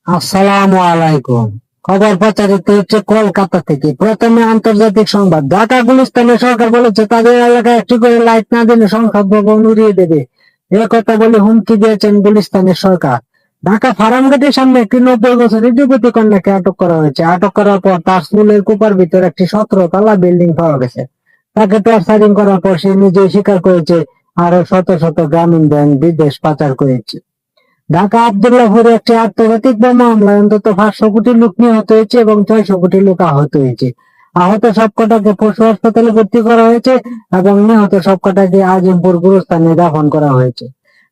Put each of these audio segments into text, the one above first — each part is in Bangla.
আসসালামু আলাইকুম। খবর প্রচারিত হচ্ছে কলকাতা থেকে। প্রথমে আন্তর্জাতিক সংবাদ। ঢাকা গুলিস্তানের সরকার বলেছে তাদের এলাকায় একটি করে লাইট না দিলে সংসদ ভবন উড়িয়ে দেবে। এ কথা বলে হুমকি দিয়েছেন গুলিস্তানের সরকার। ঢাকা ফার্মগেটের সামনে একটি 90 বছরের যুবতী কন্যাকে আটক করা হয়েছে। আটক করার পর তার স্কুলের কুপার ভিতর একটি 17 তলা বিল্ডিং পাওয়া গেছে। তাকে টর্চারিং করার পর সে নিজেই স্বীকার করেছে আরো শত শত গ্রামীণ ব্যাংক বিদেশ পাচার করেছে। ঢাকা আব্দুল্লাহপুরে একটি আন্তর্জাতিক বোমা হামলায় অন্তত 500 কোটি লোক নিহত হয়েছে এবং 600 কোটি লোক আহত হয়েছে। আহত সবকটাকে পশু হাসপাতালে ভর্তি করা হয়েছে এবং নিহত সবকটাকে আজিমপুর গুরুস্থানে দাফন করা হয়েছে।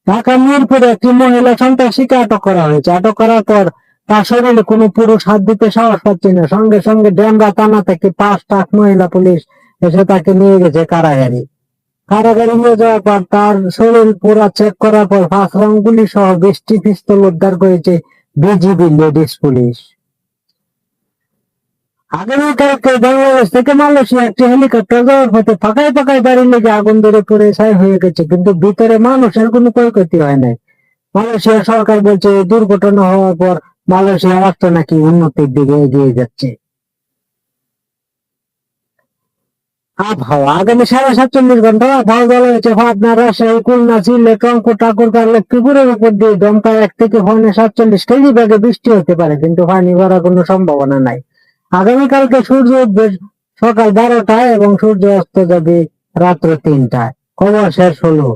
ঢাকা মিরপুরে একটি মহিলা সন্ত্রাসীকে আটক করা হয়েছে। আটক করার পর তার শরীরে কোনো পুরুষ হাত দিতে সাহস পাচ্ছে না। সঙ্গে সঙ্গে ডেমরা থানা থেকে 5 ট্রাক মহিলা পুলিশ এসে তাকে নিয়ে গেছে কারাগারে। কারাগারে নিয়ে যাওয়ার পর তার শরীর পুরা চেক করার পর 5 রাউন্ড গুলি সহ 20টি পিস্তল উদ্ধার করেছে বিজিবি লেডিস পুলিশ। আগামীকালকে বাংলাদেশ থেকে মালয়েশিয়া একটি হেলিকপ্টার যাওয়ার পথে ফাঁকায় ফাঁকায় বাড়ি লেগে আগুন ধরে পড়ে ছাই হয়ে গেছে, কিন্তু ভিতরে মানুষের কোনো ক্ষয়ক্ষতি হয় নাই। মালয়েশিয়া সরকার বলছে এই দুর্ঘটনা হওয়ার পর মালয়েশিয়া রাষ্ট্র নাকি উন্নতির দিকে এগিয়ে যাচ্ছে। আবহাওয়া আগামী 47 ঘন্টা আবহাওয়া বলা হয়েছে পাবনা, রাজশাহী, খুলনা, সিলেট, রংপুর, ঠাকুরগাঁও, লক্ষ্মীপুরের উপর দিয়ে দমকা 1 থেকে 47 কেজি বেগে বৃষ্টি হতে পারে, কিন্তু পানি ভরার কোনো সম্ভাবনা নাই। আগামীকালকে সূর্য উঠবে সকাল 12টায় এবং সূর্য অস্ত যাবে রাত্র 3টায়। খবর শেষ হলো।